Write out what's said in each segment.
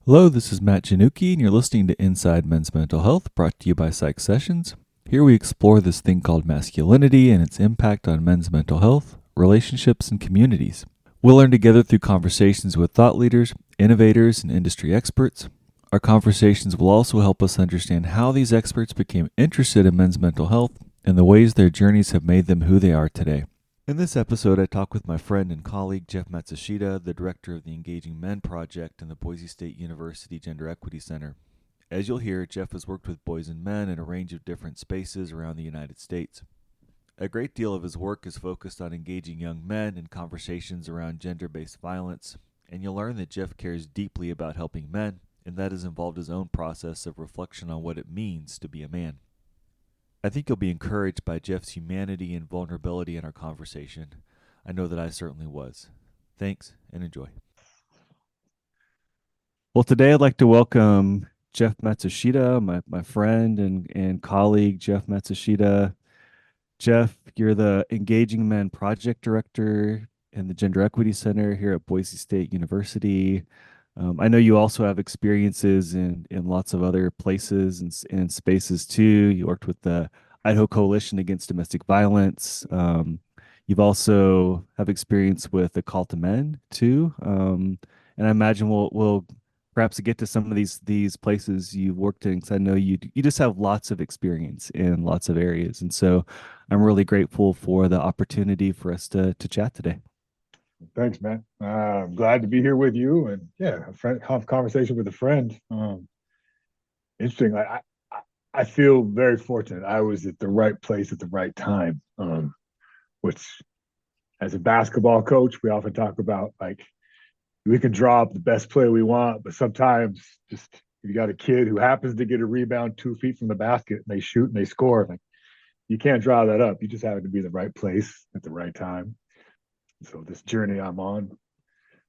Hello, this is Matt Janucki, and you're listening to Inside Men's Mental Health, brought to you by Psych Sessions. Here we explore this thing called masculinity and its impact on men's mental health, relationships, and communities. We'll learn together through conversations with thought leaders, innovators, and industry experts. Our conversations will also help us understand how these experts became interested in men's mental health and the ways their journeys have made them who they are today. In this episode, I talk with my friend and colleague Jeff Matsushita, the director of the Engaging Men Project in the Boise State University Gender Equity Center. As you'll hear, Jeff has worked with boys and men in a range of different spaces around the United States. A great deal of his work is focused on engaging young men in conversations around gender based violence, and you'll learn that Jeff cares deeply about helping men, and that has involved his own process of reflection on what it means to be a man. I think you'll be encouraged by Jeff's humanity and vulnerability in our conversation. I know that I certainly was. Thanks and enjoy. Well, today I'd like to welcome Jeff Matsushita, my friend and colleague, Jeff Matsushita. Jeff, you're the Engaging Men Project Director in the Gender Equity Center here at Boise State University. I know you also have experiences in lots of other places and spaces too. You worked with the Idaho Coalition Against Domestic Violence. You've also have experience with the Call to Men too. And I imagine we'll perhaps get to some of these places you've worked in, because I know you just have lots of experience in lots of areas, and so I'm really grateful for the opportunity for us to chat today. Thanks, man. I'm glad to be here with you, and yeah, have a conversation with a friend. Interesting. I feel very fortunate. I was at the right place at the right time. Which, as a basketball coach, we often talk about like we can draw up the best play we want, but sometimes just if you got a kid who happens to get a rebound 2 feet from the basket and they shoot and they score, like you can't draw that up. You just happen to be in the right place at the right time. So this journey I'm on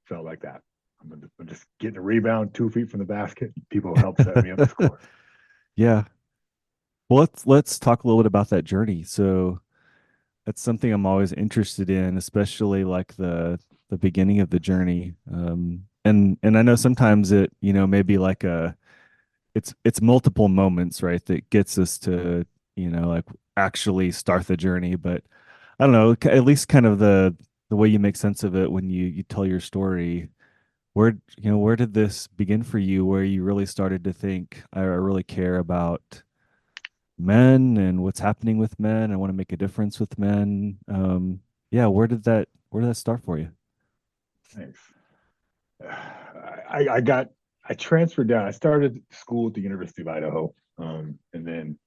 felt like that. I'm just getting a rebound 2 feet from the basket. People help set me up to score. Yeah. Well, let's talk a little bit about that journey. So that's something I'm always interested in, especially like the beginning of the journey. And I know sometimes maybe like it's multiple moments, right, that gets us to, like actually start the journey. But I don't know, at least kind of the way you make sense of it when you tell your story. Where did this begin for you, where you really started to think, I really care about men and what's happening with men. I want to make a difference with men. Yeah, where did that start for you? Thanks. I got I transferred down. I started school at the University of Idaho, and then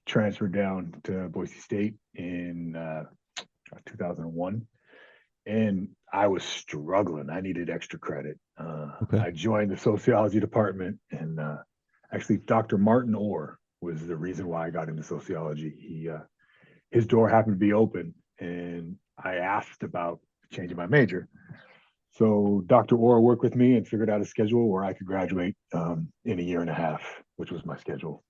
transferred down to Boise State in 2001. And I was struggling. I needed extra credit. Okay. I joined the sociology department, and actually, Dr. Martin Orr was the reason why I got into sociology. His door happened to be open, and I asked about changing my major. So Dr. Orr worked with me and figured out a schedule where I could graduate in a year and a half, which was my schedule.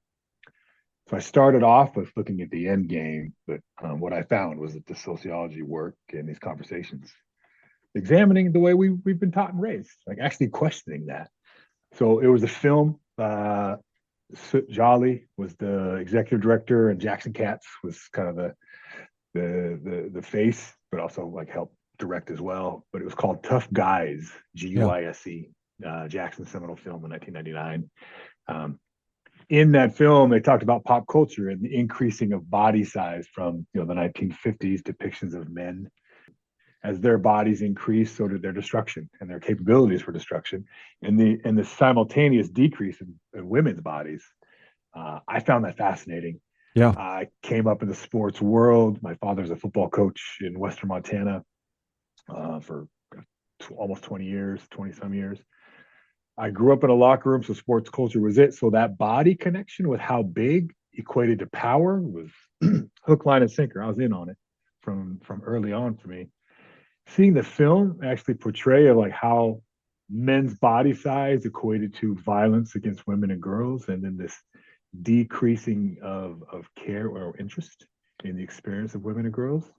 So I started off with looking at the end game, but what I found was that the sociology work and these conversations, examining the way we've been taught and raised, like actually questioning that. So it was a film. Jolly was the executive director, and Jackson Katz was kind of the face, but also like helped direct as well. But it was called Tough Guise, Yeah. Guise. Jackson's seminal film in 1999. Um, in that film, they talked about pop culture and the increasing of body size from the 1950s depictions of men. As their bodies increase, so did their destruction and their capabilities for destruction, and the simultaneous decrease in women's bodies. I found that fascinating. Yeah. I came up in the sports world. My father's a football coach in Western Montana for almost 20 years, 20 some years. I grew up in a locker room, so sports culture was it. So that body connection with how big equated to power was hook, line, and sinker. I was in on it from early on for me. Seeing the film actually portray of like how men's body size equated to violence against women and girls, and then this decreasing of care or interest in the experience of women and girls.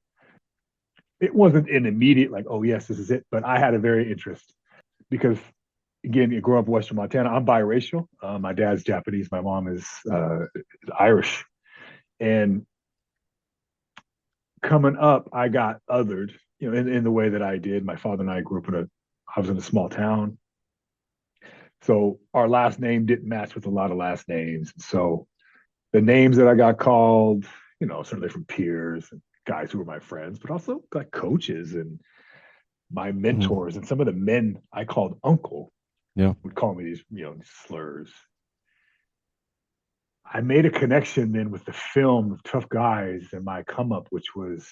It wasn't an immediate like, oh yes, this is it, but I had a very interest because again, growing up in Western Montana, I'm biracial. My dad's Japanese, my mom is Irish. And coming up, I got othered, in the way that I did. My father and I grew up I was in a small town. So our last name didn't match with a lot of last names. So the names that I got called, certainly from peers and guys who were my friends, but also like coaches and my Mhm. mentors and some of the men I called uncle Yeah. would call me these slurs. I made a connection then with the film Tough Guise and my come up, which was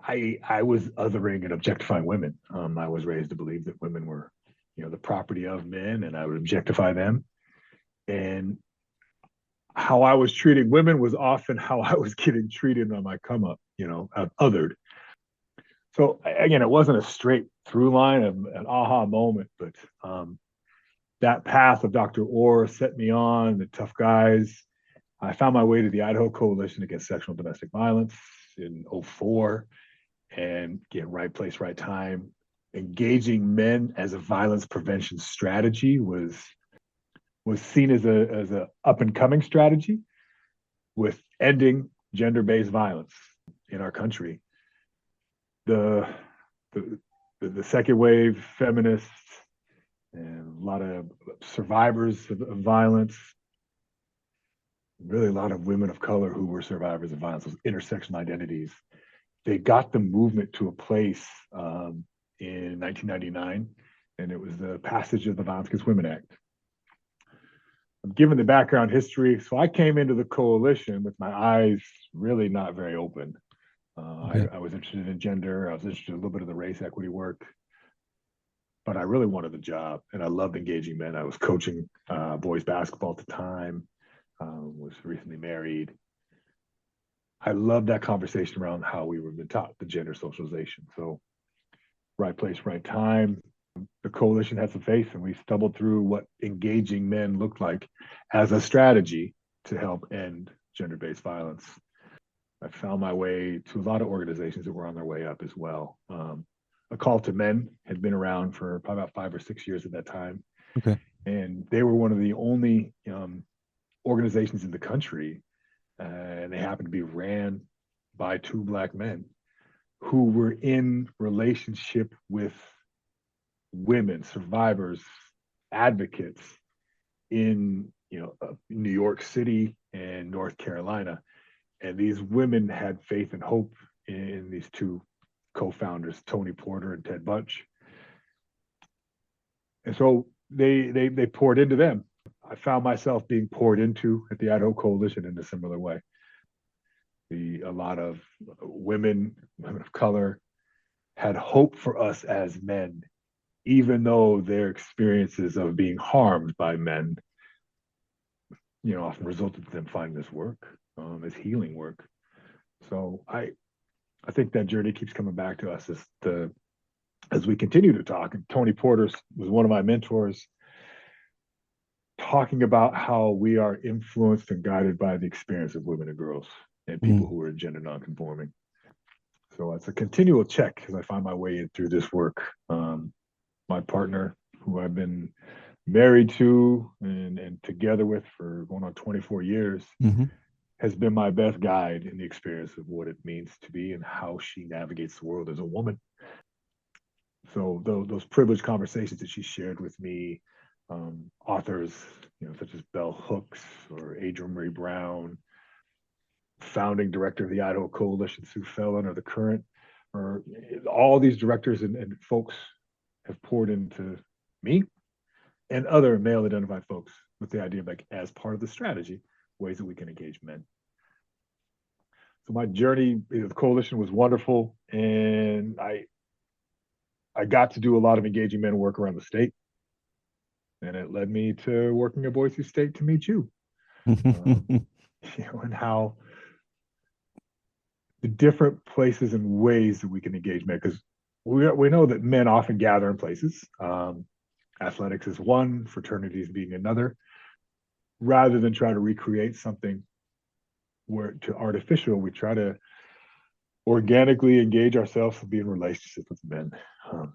I was othering and objectifying women. I was raised to believe that women were, the property of men, and I would objectify them. And how I was treating women was often how I was getting treated on my come up, othered. So again, it wasn't a straight through line of an aha moment, but that path of Dr. Orr set me on the Tough Guise. I found my way to the Idaho Coalition Against Sexual and Domestic Violence in '04, and get right place, right time. Engaging men as a violence prevention strategy was seen as a up and coming strategy with ending gender based violence in our country. The the, the second wave feminists and a lot of survivors of violence, really a lot of women of color who were survivors of violence, those intersectional identities. They got the movement to a place in 1999, and it was the passage of the Violence Against Women Act. Given the background history, so I came into the coalition with my eyes really not very open. Okay. I was interested in gender. I was interested in a little bit of the race equity work, but I really wanted the job, and I loved engaging men. I was coaching boys basketball at the time. Was recently married. I loved that conversation around how we were been taught the gender socialization. So right place, right time. The coalition had some faith, and we stumbled through what engaging men looked like as a strategy to help end gender-based violence. I found my way to a lot of organizations that were on their way up as well. A Call to Men had been around for probably about 5 or 6 years at that time, Okay. and they were one of the only organizations in the country, and they happened to be ran by two Black men who were in relationship with women survivors, advocates in New York City and North Carolina. And these women had faith and hope in these two co-founders, Tony Porter and Ted Bunch. And so they poured into them. I found myself being poured into at the Idaho Coalition in a similar way. A lot of women of color, had hope for us as men, even though their experiences of being harmed by men, often resulted in them finding this work as healing work. So I think that journey keeps coming back to us as we continue to talk. And Tony Porter was one of my mentors, talking about how we are influenced and guided by the experience of women and girls and people Mm. who are gender nonconforming. So it's a continual check as I find my way in through this work. My partner, who I've been married to and together with for going on 24 years, Hmm. has been my best guide in the experience of what it means to be and how she navigates the world as a woman. So those privileged conversations that she shared with me, authors, such as Bell Hooks or Adrienne Marie Brown, founding director of the Idaho Coalition, Sue Fellon, or the current, or all these directors and folks have poured into me and other male identified folks with the idea of, like, as part of the strategy, ways that we can engage men. So my journey with the coalition was wonderful, and I got to do a lot of engaging men work around the state, and it led me to working at Boise State to meet you. Um, and how the different places and ways that we can engage men, because we know that men often gather in places. Athletics is one, fraternities being another, rather than try to recreate something where to artificial, we try to organically engage ourselves and be in relationships with men. Um,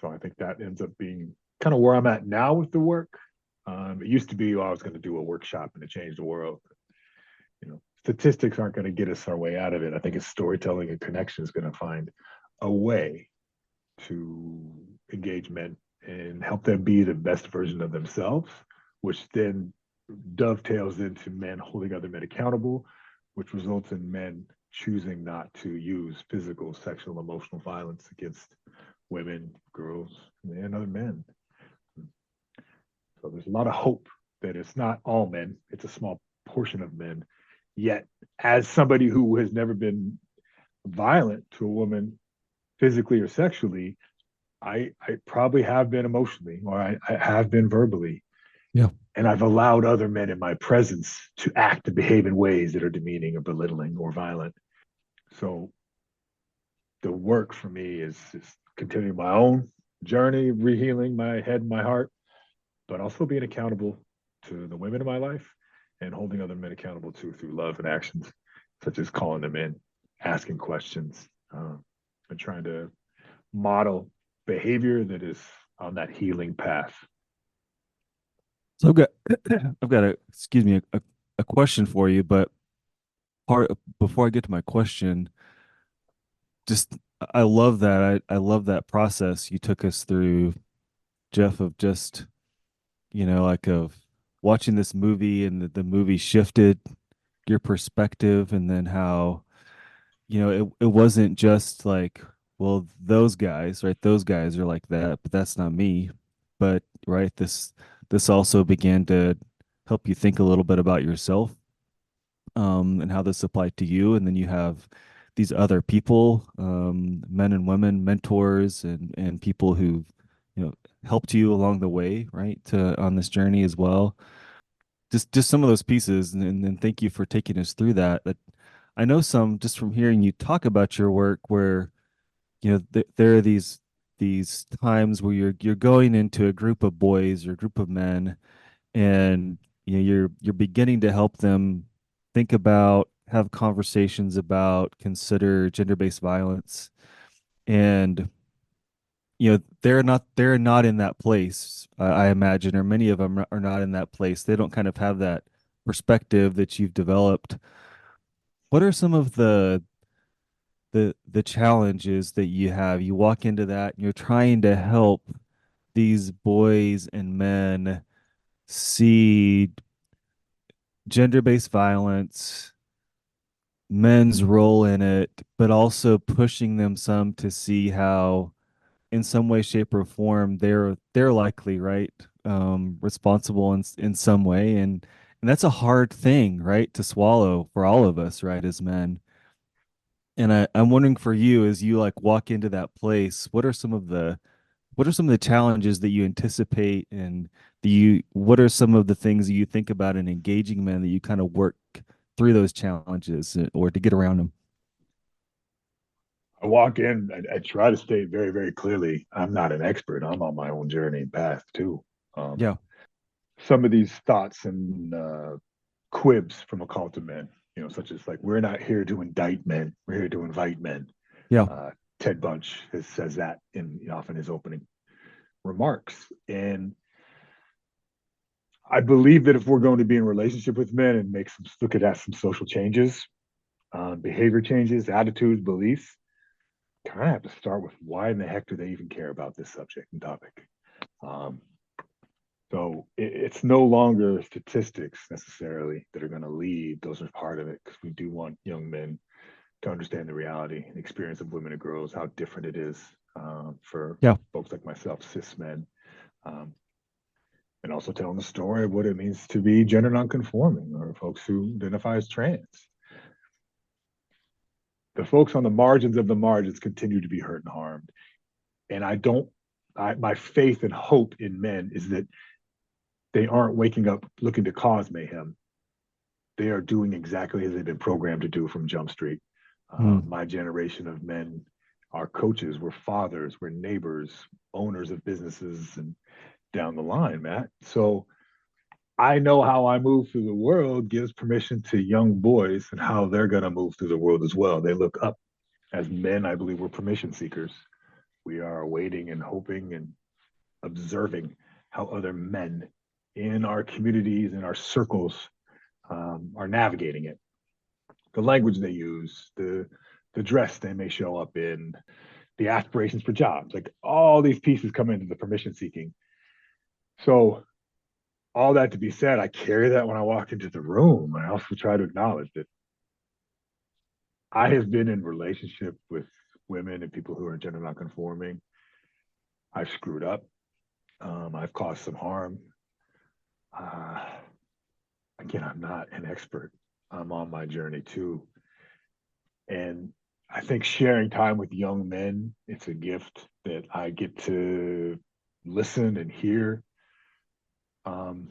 so I think that ends up being kind of where I'm at now with the work. It used to be, oh, I was going to do a workshop and to change the world. Statistics aren't going to get us our way out of it. I think it's storytelling and connection is going to find a way to engage men and help them be the best version of themselves, which then dovetails into men holding other men accountable, which results in men choosing not to use physical, sexual, emotional violence against women, girls, and other men. So there's a lot of hope that it's not all men, it's a small portion of men. Yet, as somebody who has never been violent to a woman physically or sexually, I probably have been emotionally, or I have been verbally. Yeah. And I've allowed other men in my presence to act and behave in ways that are demeaning or belittling or violent. So the work for me is continuing my own journey, rehealing my head and my heart, but also being accountable to the women in my life and holding other men accountable too through love and actions, such as calling them in, asking questions, and trying to model behavior that is on that healing path. So I've got excuse me, a question for you, but part before I get to my question, just I love that. I love that process you took us through, Jeff, of just, like of watching this movie and the movie shifted your perspective and then how, it wasn't just like, well, those guys, right? Those guys are like that, but that's not me. But right, this also began to help you think a little bit about yourself, and how this applied to you. And then you have these other people, men and women, mentors, and people who, helped you along the way, right, to on this journey as well. Just some of those pieces, and thank you for taking us through that. That I know some just from hearing you talk about your work, where there are these times where you're going into a group of boys or a group of men, and you're beginning to help them think about, have conversations about, consider gender-based violence, and they're not in that place, I imagine, or many of them are not in that place. They don't kind of have that perspective that you've developed. What are some of the challenges that you have? You walk into that and you're trying to help these boys and men see gender-based violence, men's role in it, but also pushing them some to see how, in some way, shape, or form, they're likely, right, responsible in some way, and that's a hard thing, right, to swallow for all of us, right, as men. And I'm wondering for you, as you like walk into that place, what are some of the challenges that you anticipate, and what are some of the things that you think about in engaging men that you kind of work through those challenges, or to get around them? I walk in, I try to state very, very clearly, I'm not an expert. I'm on my own journey and path too. Um, Yeah, some of these thoughts and quibs from occulted men, such as like, we're not here to indict men, we're here to invite men. yeah, Uh, Ted Bunch says that in often his opening remarks. And I believe that if we're going to be in relationship with men and look at some social changes, behavior changes, attitudes, beliefs, kind of have to start with why in the heck do they even care about this subject and topic? Um, so it's no longer statistics necessarily that are going to lead. Those are part of it because we do want young men to understand the reality and experience of women and girls, how different it is for yeah. folks like myself, cis men, um, and also telling the story of what it means to be gender nonconforming or folks who identify as trans. The folks on the margins of the margins continue to be hurt and harmed. And my faith and hope in men is that they aren't waking up looking to cause mayhem. They are doing exactly as they've been programmed to do from Jump Street. Hmm. My generation of men are coaches, we're fathers, we're neighbors, owners of businesses, and down the line, Matt. So I know how I move through the world gives permission to young boys and how they're going to move through the world as well. They look up. As men, I believe we're permission seekers. We are waiting and hoping and observing how other men in our communities, in our circles, are navigating it. The language they use, the dress they may show up in, the aspirations for jobs, like all these pieces come into the permission seeking. So all that to be said, I carry that when I walk into the room. I also try to acknowledge that I have been in relationship with women and people who are gender nonconforming. I've screwed up. I've caused some harm. Uh, Again, I'm not an expert. I'm on my journey too. And I think sharing time with young men, it's a gift that I get to listen and hear. Um,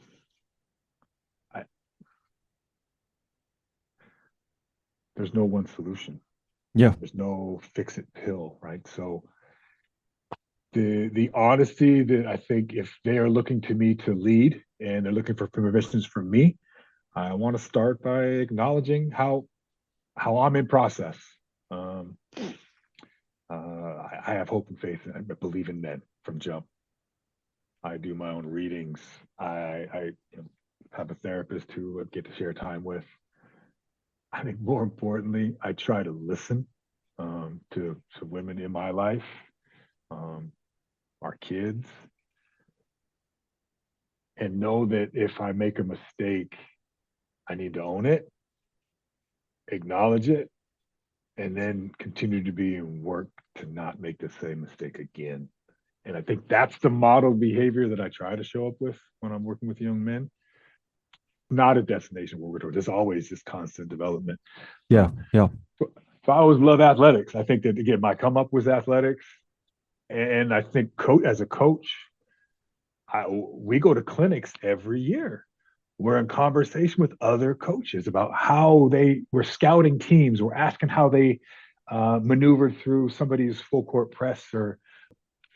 I, there's no one solution. Yeah. There's no fix it pill, right? So the honesty that I think if they are looking to me to lead and they're looking for permissions from me, I want to start by acknowledging how I'm in process. Um, I have hope and faith. I believe in men from jump. I do my own readings. I you know, have a therapist who I get to share time with. I think more importantly, I try to listen to women in my life, um, our kids, and know that if I make a mistake, I need to own it, acknowledge it, and then continue to be in work to not make the same mistake again. And I think that's the model behavior that I try to show up with when I'm working with young men. Not a destination where we're towards. There's always this constant development. Yeah. Um, Yeah. so I always love athletics. I think that again, my come up was athletics, and I think as a coach, we go to clinics every year. We're in conversation with other coaches about how we're scouting teams. We're asking how they maneuver through somebody's full court press or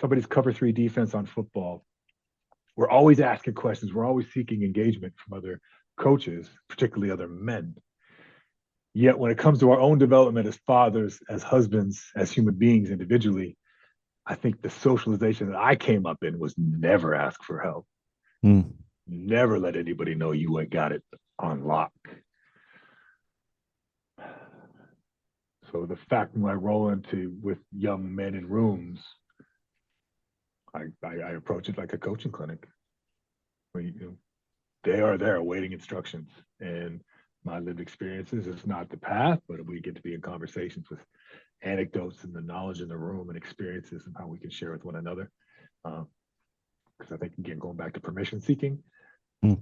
somebody's cover three defense on football. We're always asking questions. We're always seeking engagement from other coaches, particularly other men. Yet when it comes to our own development as fathers, as husbands, as human beings individually, I think the socialization that I came up in was never ask for help. Mm. Never let anybody know you ain't got it on lock. So the fact when I roll into with young men in rooms, I approach it like a coaching clinic. Where they are there awaiting instructions, and my lived experiences is not the path, but we get to be in conversations with anecdotes and the knowledge in the room and experiences and how we can share with one another. Because I think again, going back to permission seeking, Mm.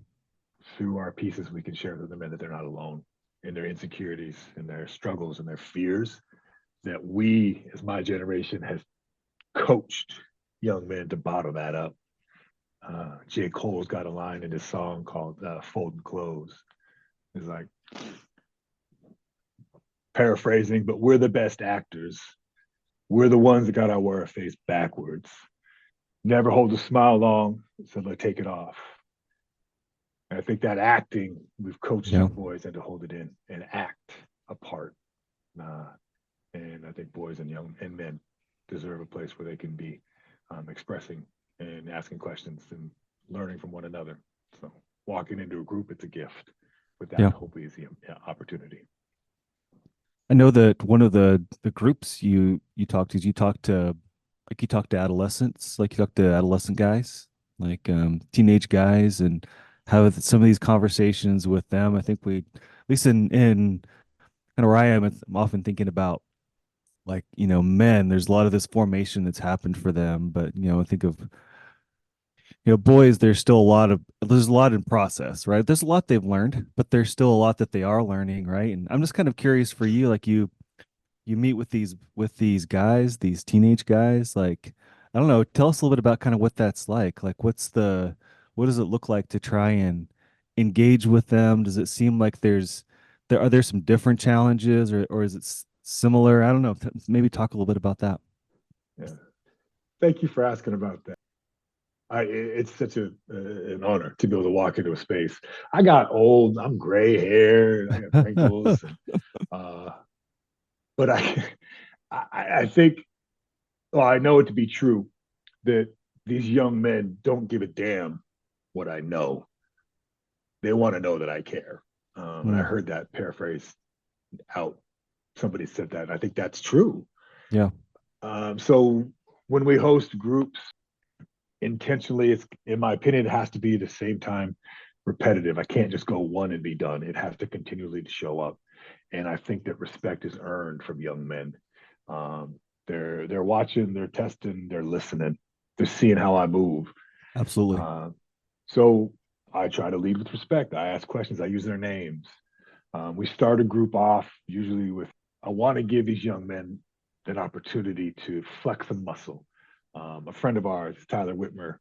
through our pieces, we can share with the men that they're not alone in their insecurities and their struggles and their fears. That we, as my generation, has coached young men to bottle that up. J. Cole's got a line in his song called "Folding Clothes." It's like paraphrasing, but we're the best actors. We're the ones that got to wear our face backwards. Never hold a smile long, so they take it off. And I think that acting, we've coached Yeah. young boys into hold it in and act a part. Uh, and I think boys and young and men deserve a place where they can be expressing and asking questions and learning from one another. So walking into a group, it's a gift. With that, Yeah. hopefully, is the opportunity. I know that one of the groups you talked to, you talk to adolescents, like you talk to adolescent guys, like teenage guys, and have some of these conversations with them. I think we, at least in kind of where I am, I'm often thinking about like, men. There's a lot of this formation that's happened for them, but I think of boys, there's a lot in process, right? There's a lot they've learned, but there's still a lot that they are learning, right? And I'm just kind of curious for you, like you meet with these guys, these teenage guys, like I don't know, tell us a little bit about kind of what that's like. Like what does it look like to try and engage with them? Does it seem like there are there some different challenges, or is it similar? I don't know. Maybe talk a little bit about that. Yeah. Thank you for asking about that. It's such an honor to be able to walk into a space. I got old. I'm gray hair. I got wrinkles. And, uh, but I think, well, I know it to be true that these young men don't give a damn what I know. They want to know that I care. And I Mm. heard that paraphrase out. Somebody said that. And I think that's true. Yeah. So when we host groups intentionally, it's in my opinion, it has to be at the same time repetitive. I can't just go one and be done. It has to continually show up. And I think that respect is earned from young men. Um, they're watching, they're testing, they're listening, they're seeing how I move. Absolutely. So I try to lead with respect. I ask questions. I use their names. We start a group off usually with, I want to give these young men an opportunity to flex a muscle. A friend of ours, Tyler Whitmer,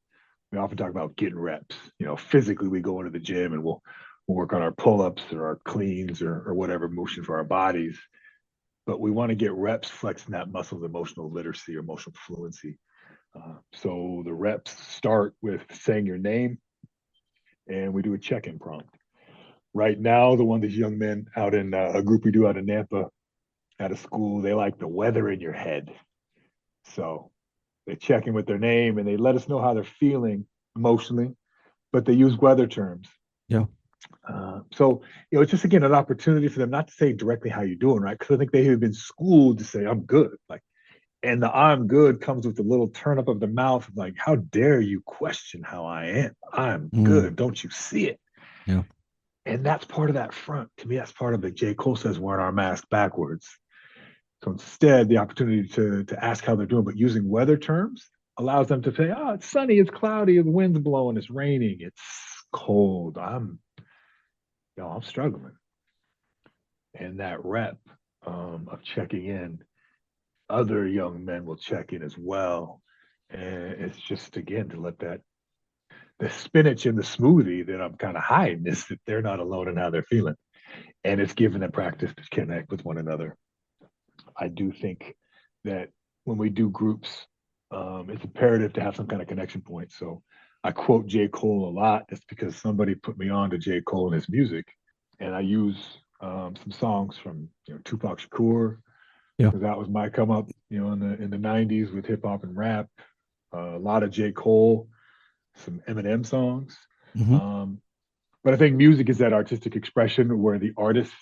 we often talk about getting reps. Physically, we go into the gym and we'll work on our pull-ups or our cleans or whatever motion for our bodies. But we want to get reps flexing that muscle of emotional literacy or emotional fluency. So the reps start with saying your name, and we do a check-in prompt. Right now, the one these young men out in a group we do out in Nampa at a school, they like the weather in your head. So they check in with their name and they let us know how they're feeling emotionally, but they use weather terms. Yeah. So it's just again an opportunity for them not to say directly how you're doing, right? Because I think they have been schooled to say I'm good, like, and the I'm good comes with a little turn up of the mouth, of like, how dare you question how I am? I'm Mm. good. Don't you see it? Yeah. And that's part of that front. To me, that's part of it. J. Cole says wearing our mask backwards. So instead, the opportunity to ask how they're doing, but using weather terms allows them to say, "Oh, it's sunny, it's cloudy, the wind's blowing, it's raining, it's cold. I'm struggling." And that rep of checking in, other young men will check in as well. And it's just again to let that the spinach in the smoothie that I'm kind of hiding is that they're not alone in how they're feeling, and it's giving them practice to connect with one another. I do think that when we do groups, it's imperative to have some kind of connection point. So I quote J. Cole a lot. That's because somebody put me on to J. Cole and his music, and I use some songs from Tupac Shakur, Yeah. because that was my come up, in the '90s with hip hop and rap. A lot of J. Cole, some Eminem songs. Hmm. Um, but I think music is that artistic expression where the artist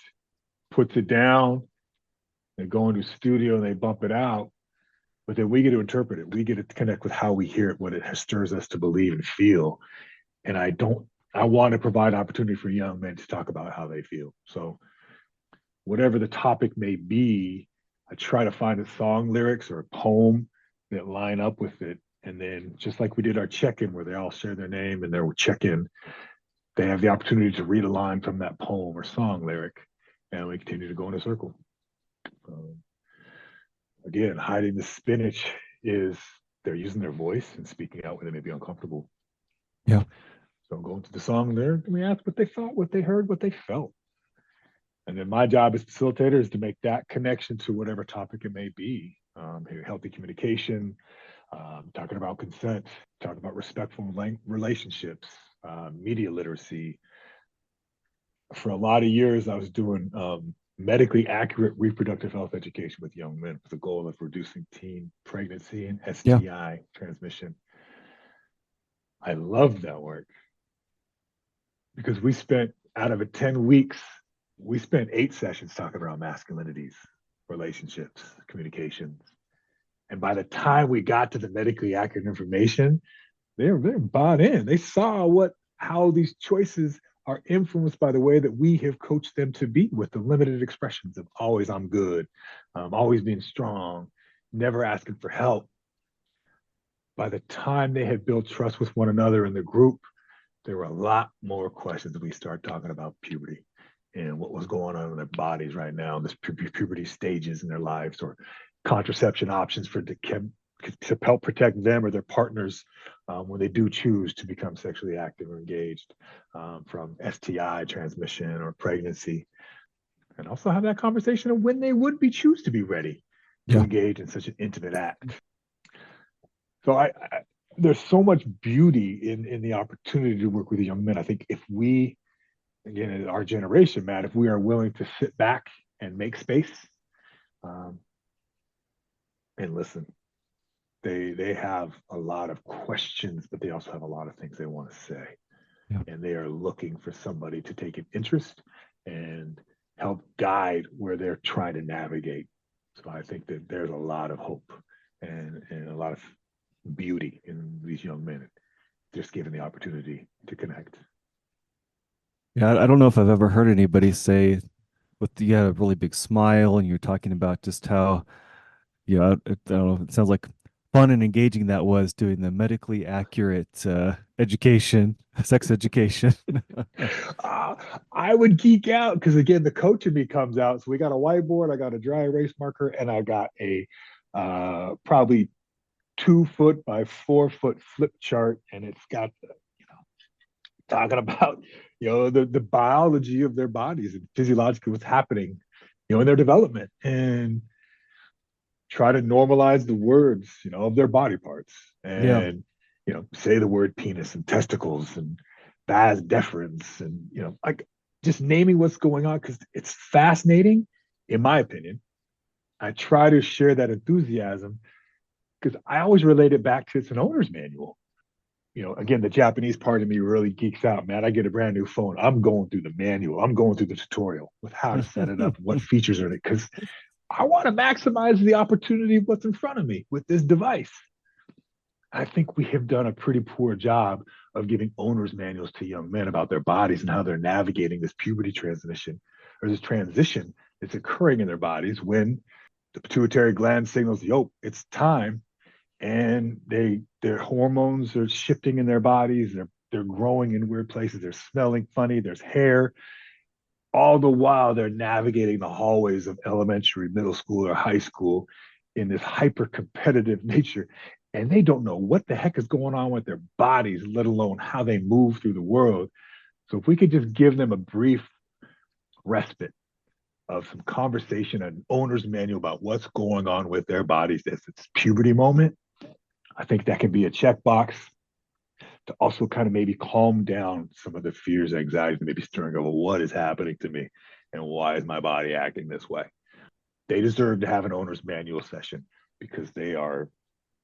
puts it down, they go into a studio and they bump it out, but then we get to interpret it. We get to connect with how we hear it, what it stirs us to believe and feel. And I want to provide opportunity for young men to talk about how they feel. So whatever the topic may be, I try to find a song lyrics or a poem that line up with it. And then just like we did our check-in where they all share their name and their check-in, they have the opportunity to read a line from that poem or song lyric. And we continue to go in a circle. Um, Again, hiding the spinach is they're using their voice and speaking out when they may be uncomfortable. Yeah. So going to the song lyric, and we ask what they thought, what they heard, what they felt. And then my job as facilitator is to make that connection to whatever topic it may be. Healthy communication, talking about consent, talking about respectful relationships, media literacy. For a lot of years, I was doing medically accurate reproductive health education with young men with the goal of reducing teen pregnancy and Yeah. STI transmission. I loved that work because we spent out of it 10 weeks, we spent 8 sessions talking about masculinities, relationships, communications. And by the time we got to the medically accurate information, they're bought in. They saw how these choices are influenced by the way that we have coached them to be with the limited expressions of always I'm good, always being strong, never asking for help. By the time they had built trust with one another in the group, there were a lot more questions as we start talking about puberty and what was going on in their bodies right now, this puberty stages in their lives, or contraception options to help protect them or their partners when they do choose to become sexually active or engaged, from STI transmission or pregnancy, and also have that conversation of when they would be choose to be ready to Yeah. engage in such an intimate act. So there's so much beauty in the opportunity to work with young men. I think if we, again, in our generation, Matt, if we are willing to sit back and make space, um, and listen, they have a lot of questions, but they also have a lot of things they want to say, Yeah. and they are looking for somebody to take an interest and help guide where they're trying to navigate. So I think that there's a lot of hope and a lot of beauty in these young men, just given the opportunity to connect. Yeah, I don't know if I've ever heard anybody say with you had a really big smile and you're talking about just how, I don't know, it sounds like fun and engaging that was doing the medically accurate education, sex education. uh, I would geek out because again, the coach in me comes out. So we got a whiteboard, I got a dry erase marker, and I got a probably 2 foot by 4 foot flip chart, and it's got talking about the biology of their bodies and physiologically what's happening in their development, and try to normalize the words of their body parts, Yeah. and say the word penis and testicles and vas deferens, and like just naming what's going on because it's fascinating in my opinion. I try to share that enthusiasm because I always relate it back to it's an owner's manual. Again, the Japanese part of me really geeks out, man. I get a brand new phone. I'm going through the manual. I'm going through the tutorial with how to set it up, what features are in it, because I want to maximize the opportunity of what's in front of me with this device. I think we have done a pretty poor job of giving owner's manuals to young men about their bodies and how they're navigating this puberty transition or this transition that's occurring in their bodies when the pituitary gland signals, yo, it's time, and their hormones are shifting in their bodies. They're growing in weird places. They're smelling funny. There's hair. All the while they're navigating the hallways of elementary, middle school, or high school in this hyper competitive nature. And they don't know what the heck is going on with their bodies, let alone how they move through the world. So if we could just give them a brief respite of some conversation, an owner's manual about what's going on with their bodies as it's puberty moment, I think that could be a checkbox to also kind of maybe calm down some of the fears, anxieties, maybe stirring over what is happening to me and why is my body acting this way. They deserve to have an owner's manual session because they are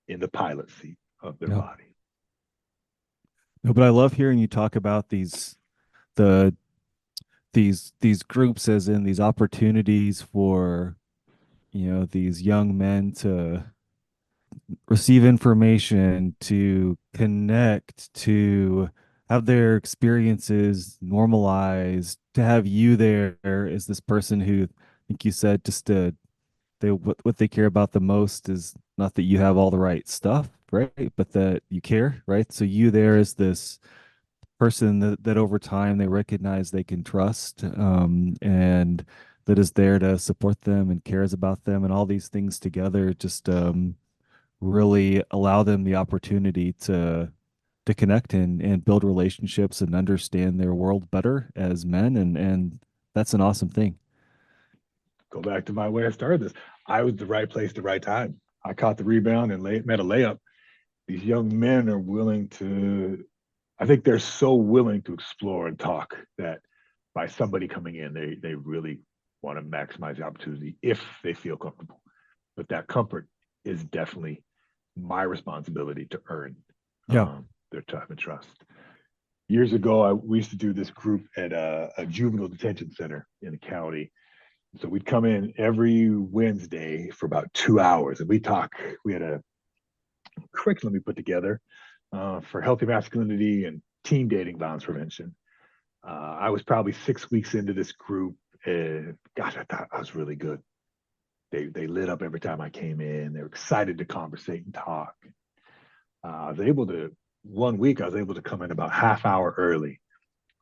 in the pilot seat of their Yeah. body. No, but I love hearing you talk about the these groups as in these opportunities for, these young men to receive information, to connect, to have their experiences normalized, to have you there as this person who, I think you said, just they what they care about the most is not that you have all the right stuff, right? But that you care, right? So you there is this person that over time they recognize they can trust, and that is there to support them and cares about them, and all these things together just really allow them the opportunity to connect and build relationships and understand their world better as men, and that's an awesome thing. Go back to my way I started this. I was the right place, the right time. I caught the rebound and met a layup. These young men are willing to, I think they're so willing to explore and talk that by somebody coming in, they really want to maximize the opportunity if they feel comfortable. But that comfort is definitely my responsibility to earn Yeah. their time and trust. Years ago, we used to do this group at a juvenile detention center in the county. So we'd come in every Wednesday for about 2 hours and we talk. We had a curriculum we put together for healthy masculinity and teen dating violence prevention. I was probably 6 weeks into this group, and gosh, I thought I was really good. They lit up every time I came in. They were excited to conversate and talk. I was able to 1 week. I was able to come in about half hour early.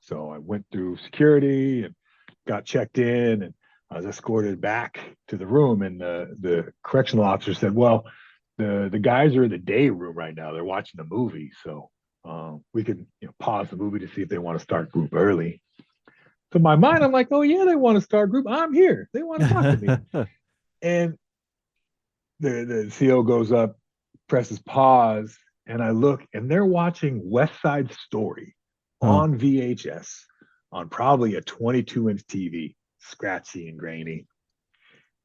So I went through security and got checked in, and I was escorted back to the room. And the correctional officer said, "Well, the guys are in the day room right now. They're watching the movie, so we could pause the movie to see if they want to start group early." So in my mind, I'm like, "Oh yeah, they want to start group. I'm here. They want to talk to me." And the CO goes up, presses pause, and I look, and they're watching West Side Story Oh, on VHS on probably a 22-inch TV, scratchy and grainy.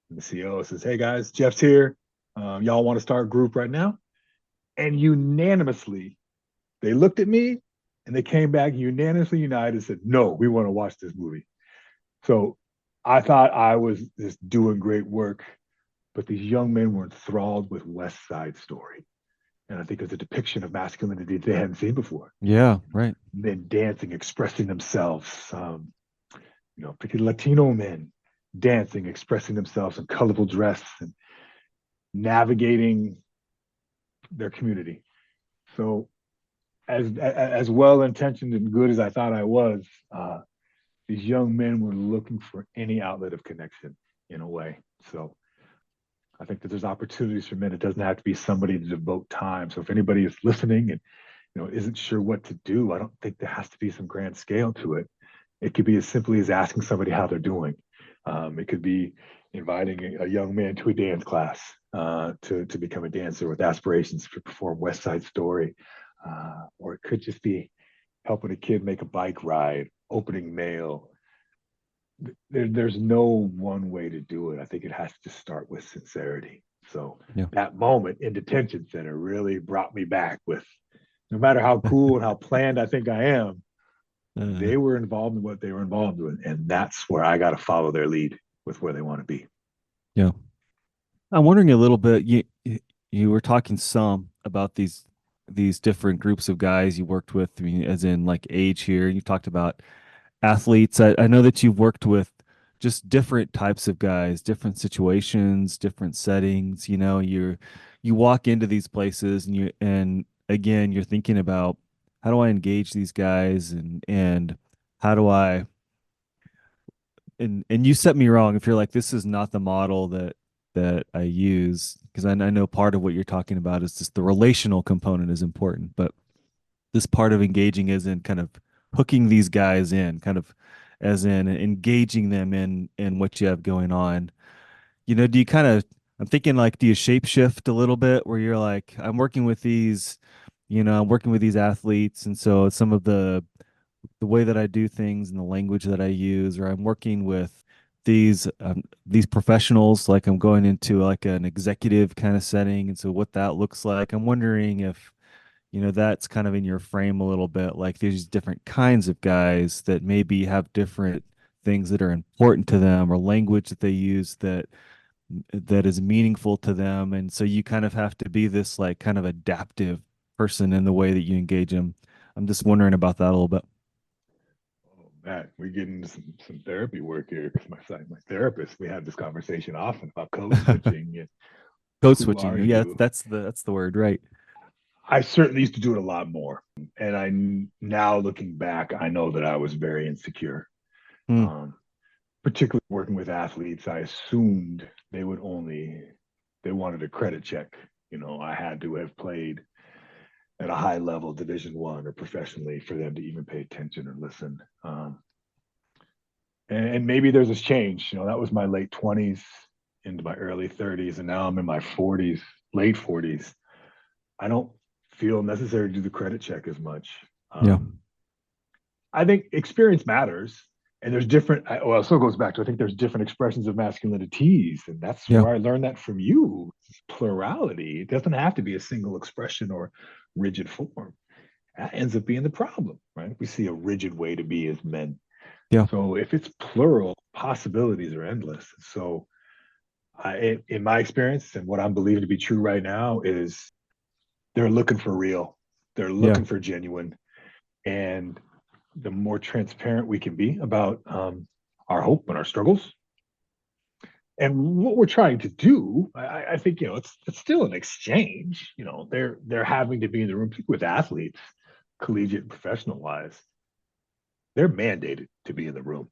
And the CO says, "Hey guys, Jeff's here. Y'all want to start a group right now?" And unanimously, they looked at me and they came back unanimously united and said, no, we want to watch this movie. So I thought I was just doing great work, but these young men were enthralled with West Side Story. And I think it's a depiction of masculinity they hadn't seen before. Yeah, right. Men dancing, expressing themselves, particularly Latino men dancing, expressing themselves in colorful dress and navigating their community. So as well intentioned and good as I thought I was, these young men were looking for any outlet of connection in a way. So I think that there's opportunities for men. It doesn't have to be somebody to devote time. So if anybody is listening and isn't sure what to do, I don't think there has to be some grand scale to it. It could be as simply as asking somebody how they're doing. It could be inviting a young man to a dance class to become a dancer with aspirations to perform West Side Story, or it could just be helping a kid make a bike ride, opening mail. There's no one way to do it. I think it has to start with sincerity. So Yeah. that moment in detention center really brought me back with no matter how cool and how planned I think I am, Uh, they were involved in what they were involved with. And that's where I got to follow their lead with where they want to be. yeah. I'm wondering a little bit. You were talking some about these different groups of guys you worked with. I mean, as in like age here. You talked about athletes. I know that you've worked with just different types of guys, different situations, different settings. You walk into these places and again you're thinking about how do I engage these guys and how do I and you set me wrong if you're like this is not the model that I use because I know part of what you're talking about is just the relational component is important, but this part of engaging is in kind of hooking these guys in, kind of as in engaging them in what you have going on. Do you kind of I'm thinking like do you shape shift a little bit where you're like I'm working with these athletes and so some of the way that I do things and the language that I use, or I'm working with these professionals, like I'm going into like an executive kind of setting, and so what that looks like. I'm wondering if that's kind of in your frame a little bit, like there's different kinds of guys that maybe have different things that are important to them or language that they use that is meaningful to them, and so you kind of have to be this like kind of adaptive person in the way that you engage them. I'm just wondering about that a little bit. Oh, Matt, we get into some therapy work here because my therapist, we have this conversation often about code switching and Code who switching. are Yeah, you? that's the word, right? I certainly used to do it a lot more. And now looking back, I know that I was very insecure. Hmm. Um, Particularly working with athletes, I assumed they wanted a credit check. I had to have played at a high level, Division 1 or professionally, for them to even pay attention or listen. And maybe there's this change. That was my late 20s into my early 30s, and now I'm in my 40s, late 40s. I don't feel necessary to do the credit check as much. Yeah. I think experience matters. And there's different, well, it still goes back to I think there's different expressions of masculinities. And that's Yeah. where I learned that from you. It's plurality. It doesn't have to be a single expression or rigid form. That ends up being the problem, right? We see a rigid way to be as men. Yeah. So if it's plural, possibilities are endless. So in my experience and what I'm believing to be true right now is they're looking for real. They're Yeah. looking for genuine. And the more transparent we can be about our hope and our struggles and what we're trying to do, I think it's still an exchange. They're having to be in the room with athletes, collegiate and professional wise. They're mandated to be in the room.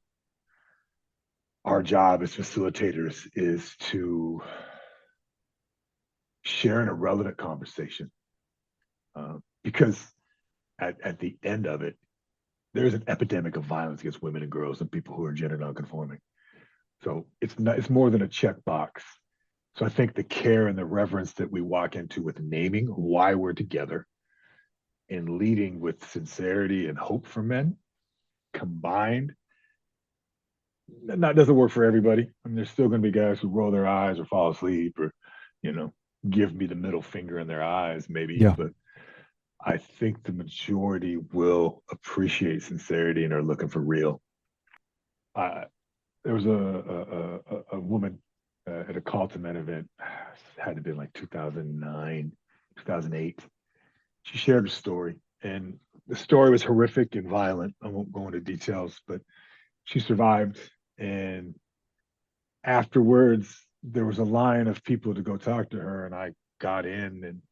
Our job as facilitators is to share an irrelevant conversation because at the end of it, there's an epidemic of violence against women and girls and people who are gender nonconforming. So it's more than a checkbox. So I think the care and the reverence that we walk into with naming why we're together and leading with sincerity and hope for men combined, that doesn't work for everybody. I mean, there's still going to be guys who roll their eyes or fall asleep or, you know, give me the middle finger in their eyes, maybe, Yeah. but I think the majority will appreciate sincerity and are looking for real. Uh, there was a woman at a call to men event, it had to be like 2009, 2008. She shared a story, and the story was horrific and violent. I won't go into details, but she survived. And afterwards, there was a line of people to go talk to her, and I got in. And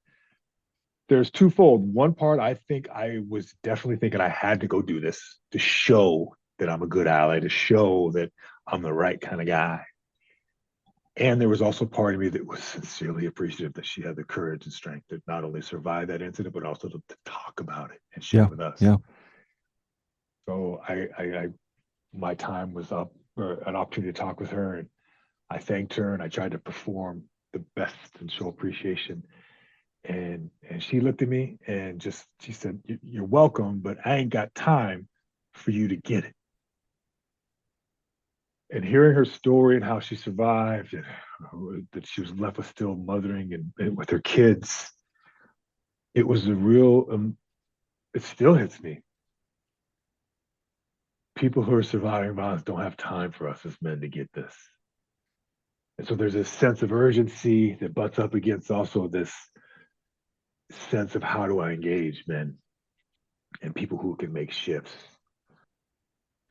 there's twofold. One part, I think I was definitely thinking I had to go do this to show that I'm a good ally, to show that I'm the right kind of guy. And there was also part of me that was sincerely appreciative that she had the courage and strength to not only survive that incident, but also to talk about it and share Yeah. with us. Yeah. So my time was up, or an opportunity to talk with her, and I thanked her and I tried to perform the best and show appreciation. And she looked at me and just she said, "You're welcome, but I ain't got time for you to get it." And hearing her story and how she survived, and that she was left with still mothering and with her kids, it was a real. It still hits me. People who are surviving violence don't have time for us as men to get this. And so there's a sense of urgency that butts up against also this sense of how do I engage men and people who can make shifts.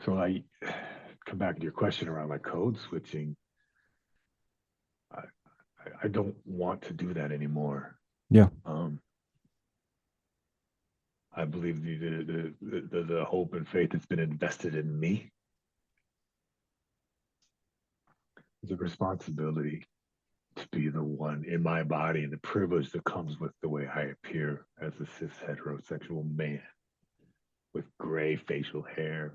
So I come back to your question around my code switching. I, I don't want to do that anymore. Yeah. Um, I believe the hope and faith that's been invested in me is a responsibility to be the one in my body and the privilege that comes with the way I appear as a cis heterosexual man with gray facial hair.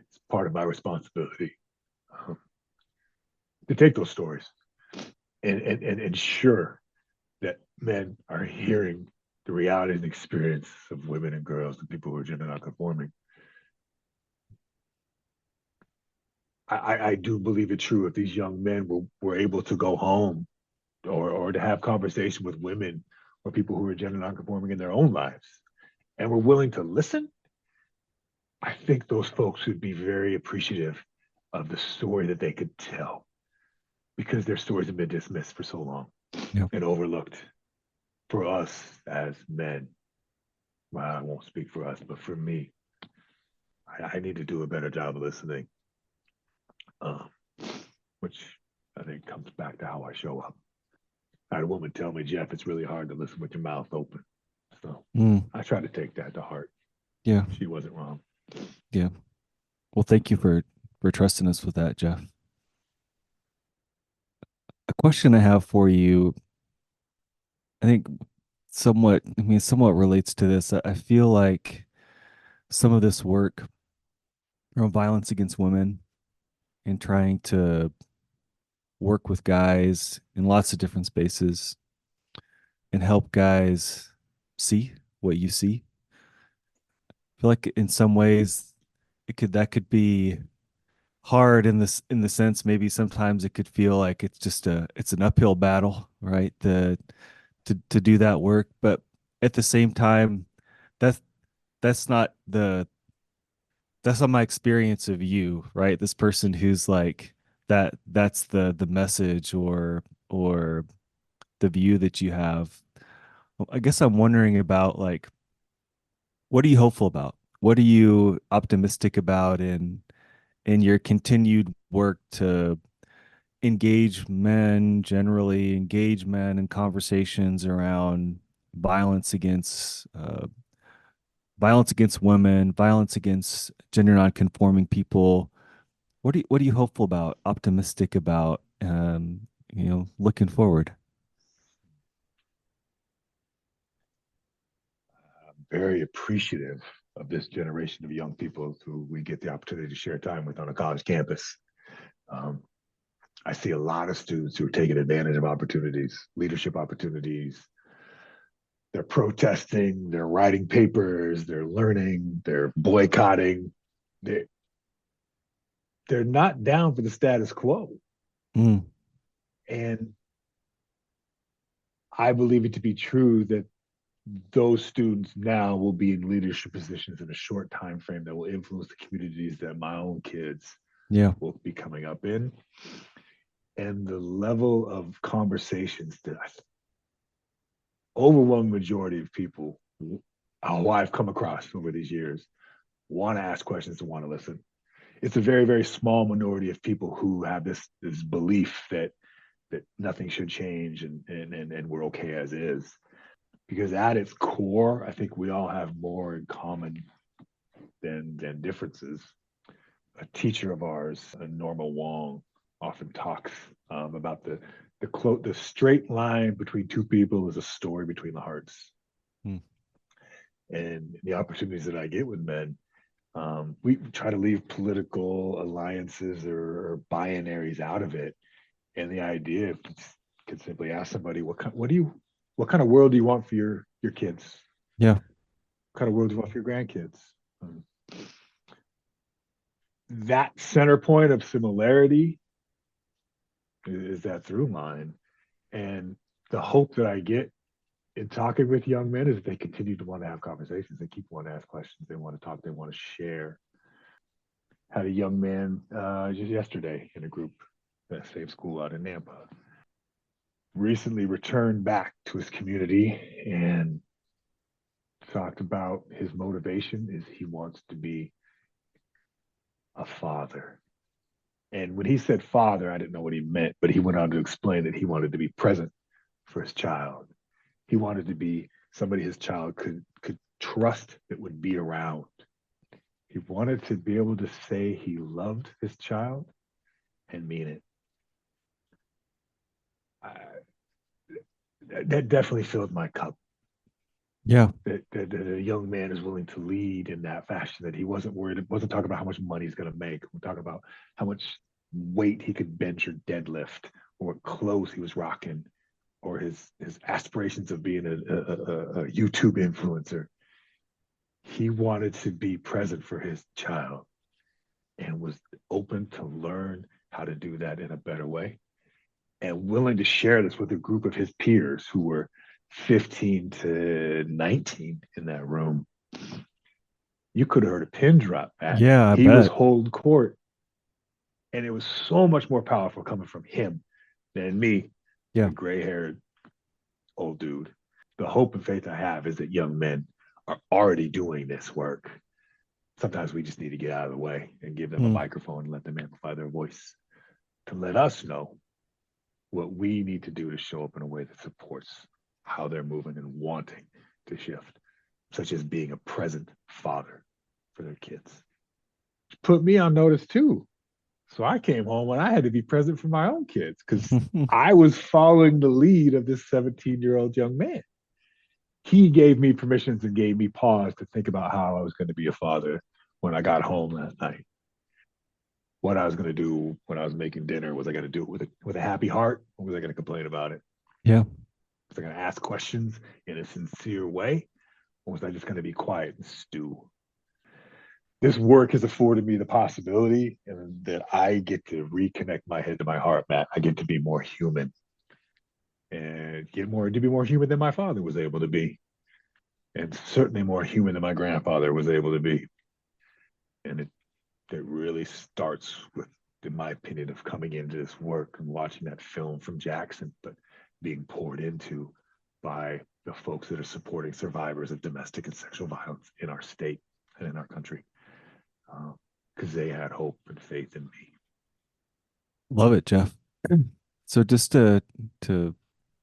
It's part of my responsibility um, to take those stories and ensure that men are hearing the reality and experience of women and girls and people who are gender nonconforming. I do believe it true if these young men were able to go home or to have conversation with women or people who are gender nonconforming in their own lives and were willing to listen, I think those folks would be very appreciative of the story that they could tell because their stories have been dismissed for so long Yeah. and overlooked. For us as men, well, I won't speak for us, but for me, I need to do a better job of listening, um, which I think comes back to how I show up. I had a woman tell me, Jeff, it's really hard to listen with your mouth open. So Mm. I try to take that to heart. Yeah. She wasn't wrong. Yeah. Well, thank you for trusting us with that, Jeff. A question I have for you, I think somewhat relates to this. I feel like some of this work around violence against women and trying to work with guys in lots of different spaces and help guys see what you see. I feel like in some ways that could be hard in the sense maybe sometimes it could feel like it's an uphill battle, right? To do that work, but at the same time, that's that's not the that's not my experience of you, right? This person who's like that's the message or the view that you have. Well, I guess I'm wondering about like what are you hopeful about? What are you optimistic about in your continued work to engage men in conversations around violence against violence against women, violence against gender nonconforming people. What are you hopeful about, optimistic about, looking forward? I'm very appreciative of this generation of young people who we get the opportunity to share time with on a college campus. Um, I see a lot of students who are taking advantage of opportunities, leadership opportunities. They're protesting, they're writing papers, they're learning, they're boycotting. They, they're not down for the status quo. Mm, And I believe it to be true that those students now will be in leadership positions in a short time frame that will influence the communities that my own kids Yeah. will be coming up in. And the level of conversations that overwhelming majority of people who I've come across over these years want to ask questions and want to listen. It's a very, very small minority of people who have this belief that nothing should change and we're okay as is. Because at its core, I think we all have more in common than differences. A teacher of ours, Norma Wong, often talks about the straight line between two people is a story between the hearts. Hmm. And the opportunities that I get with men, we try to leave political alliances or binaries out of it. And the idea could simply ask somebody, what kind of world do you want for your kids? Yeah. What kind of world do you want for your grandkids? Um, that center point of similarity is that through line. And the hope that I get in talking with young men is that they continue to want to have conversations. They keep wanting to ask questions. They want to talk. They want to share. Had a young man just yesterday in a group at the same school out in Nampa. Recently returned back to his community and talked about his motivation is he wants to be a father. And when he said father, I didn't know what he meant, but he went on to explain that he wanted to be present for his child. He wanted to be somebody his child could trust that would be around. He wanted to be able to say he loved his child and mean it. I, that definitely filled my cup. Yeah. That a young man is willing to lead in that fashion. That he wasn't worried. Wasn't talking about how much money he's going to make. We're talking about how much weight he could bench or deadlift, or what clothes he was rocking, or his aspirations of being a YouTube influencer. He wanted to be present for his child and was open to learn how to do that in a better way and willing to share this with a group of his peers who were 15 to 19 in that room. You could have heard a pin drop, Matt. Yeah, I He was bet. holding court, and it was so much more powerful coming from him than me, Yeah. the gray haired old dude. The hope and faith I have is that young men are already doing this work. Sometimes we just need to get out of the way and give them a Hmm. microphone and let them amplify their voice to let us know what we need to do to show up in a way that supports how they're moving and wanting to shift, such as being a present father for their kids. Put me on notice too. So I came home when I had to be present for my own kids because I was following the lead of this 17-year-old young man. He gave me permissions and gave me pause to think about how I was going to be a father when I got home that night. What I was going to do when I was making dinner. Was I going to do it with a happy heart, or was I going to complain about it? Yeah. Was I going to ask questions in a sincere way, or was I just going to be quiet and stew? This work has afforded me the possibility and that I get to reconnect my head to my heart, Matt. I get to be more human and get more to be more human than my father was able to be, and certainly more human than my grandfather was able to be. And it really starts with, in my opinion, of coming into this work and watching that film from Jackson, but being poured into by the folks that are supporting survivors of domestic and sexual violence in our state and in our country, because they had hope and faith in me. Love it, Jeff. So just to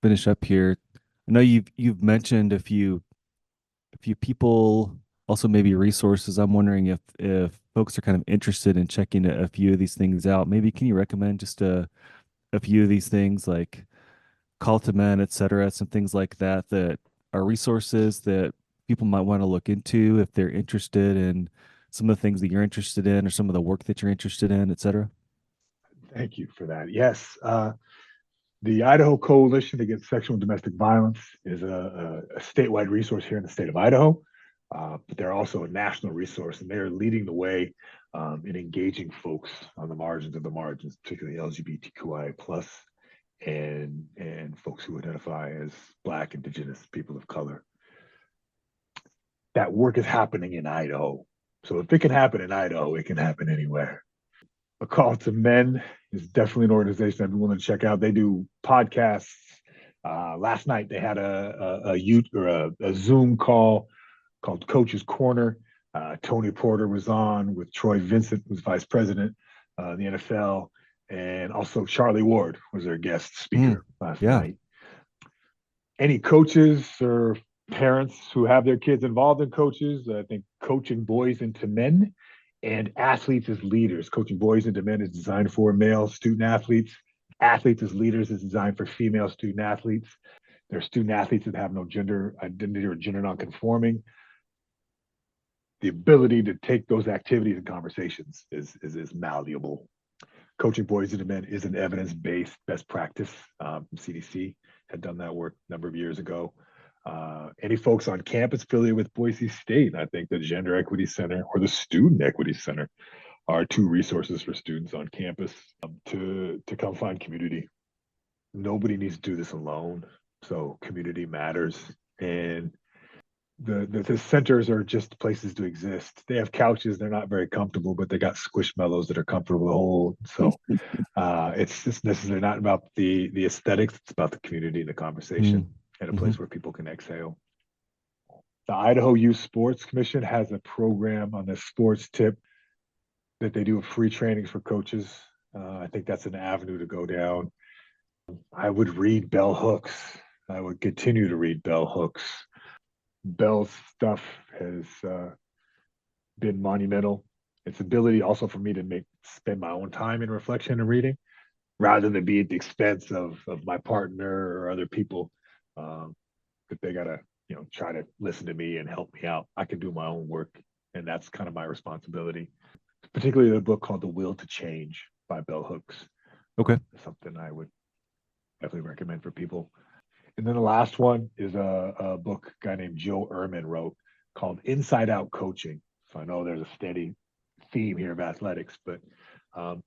finish up here, I know you've mentioned a few people, also maybe resources. I'm wondering if folks are kind of interested in checking a few of these things out. Maybe can you recommend just a few of these things like Call to Men, et cetera, some things like that that are resources that people might want to look into if they're interested in some of the things that you're interested in or some of the work that you're interested in, et cetera? Thank you for that. Yes, the Idaho Coalition Against Sexual and Domestic Violence is a statewide resource here in the state of Idaho, but they're also a national resource, and they're leading the way in engaging folks on the margins of the margins, particularly LGBTQI plus and folks who identify as Black, Indigenous, people of color. That work is happening in Idaho. So if it can happen in Idaho, it can happen anywhere. A Call to Men is definitely an organization I'd be willing to check out. They do podcasts. Last night they had a Zoom call called Coach's Corner. Tony Porter was on with Troy Vincent, who's vice president of the NFL, and also Charlie Ward was their guest speaker last Yeah. night. Any coaches or parents who have their kids involved in coaches, I think Coaching Boys into Men and Athletes as Leaders. Coaching Boys into Men is designed for male student athletes. Athletes as Leaders is designed for female student athletes. There are student athletes that have no gender identity or gender nonconforming. The ability to take those activities and conversations is malleable. Coaching Boys into Men is an evidence-based best practice. CDC had done that work a number of years ago. Any folks on campus affiliated with Boise State, I think the Gender Equity Center or the Student Equity Center are two resources for students on campus to come find community. Nobody needs to do this alone, so community matters. And the centers are just places to exist. They have couches; they're not very comfortable, but they got squishmallows that are comfortable to hold. So it's just necessarily not about the aesthetics; it's about the community and the conversation, and a place where people can exhale. The Idaho Youth Sports Commission has a program on the sports tip that they do free trainings for coaches. I think that's an avenue to go down. I would read Bell Hooks. I would continue to read Bell Hooks. Bell's stuff has been monumental. Its ability also for me to spend my own time in reflection and reading, rather than be at the expense of my partner or other people that they gotta try to listen to me and help me out. I can do my own work, and that's kind of my responsibility. Particularly the book called The Will to Change by Bell Hooks. Okay. Something I would definitely recommend for people. And then the last one is a book a guy named Joe Ehrman wrote called Inside Out Coaching. So I know there's a steady theme here of athletics, but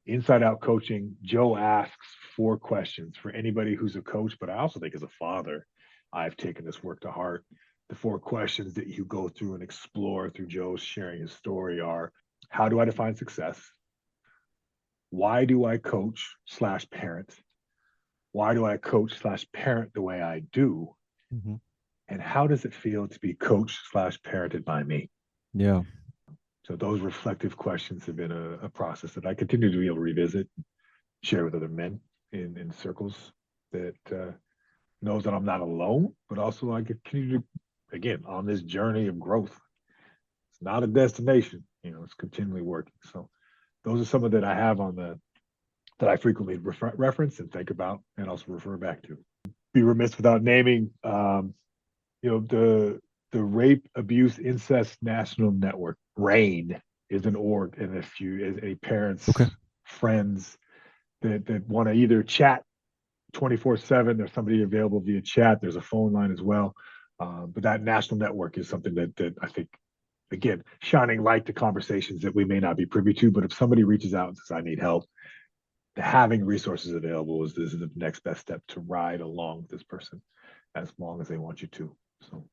Inside Out Coaching, Joe asks 4 questions for anybody who's a coach, but I also think as a father, I've taken this work to heart. The 4 questions that you go through and explore through Joe's sharing his story are: how do I define success? Why do I coach/parent? Why do I coach/parent the way I do? And how does it feel to be coached/parented by me? Yeah. So those reflective questions have been a process that I continue to be able to revisit, share with other men in circles that knows that I'm not alone, but also I continue to, again, on this journey of growth. It's not a destination, it's continually working. So those are some of that I have on that I frequently reference and think about and also refer back to. Be remiss without naming, the Rape, Abuse, Incest National Network. RAIN is an org, and if any parents, friends that want to either chat 24/7, there's somebody available via chat. There's a phone line as well. But that national network is something that I think, again, shining light to conversations that we may not be privy to. But if somebody reaches out and says, I need help, having resources available is the next best step to ride along with this person as long as they want you to. So,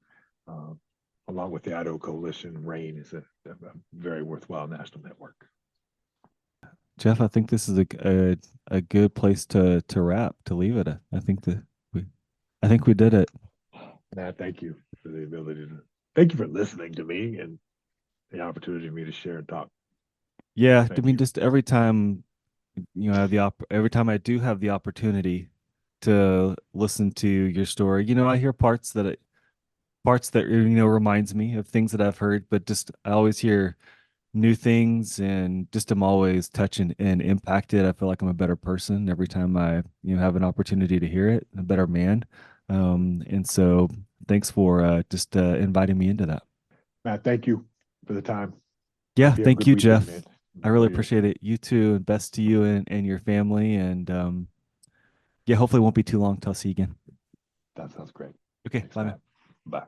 along with the Idaho Coalition, RAIN is a very worthwhile national network. Jeff, I think this is a good place to wrap, to leave it. I think we did it. Matt, thank you for the ability to. Thank you for listening to me and the opportunity for me to share and talk. Yeah, I mean, just every time every time I do have the opportunity to listen to your story, I hear parts that reminds me of things that I've heard, but just I always hear new things, and just I'm always touched and impacted. I feel like I'm a better person every time I have an opportunity to hear it, a better man. And so thanks for just inviting me into that. Matt, thank you for the time. Yeah, thank you, weekend, Jeff. man. I really appreciate it. You too, and best to you and your family. And yeah, hopefully it won't be too long till I see you again. That sounds great. Okay, Thanks, bye, man. Matt. Bye.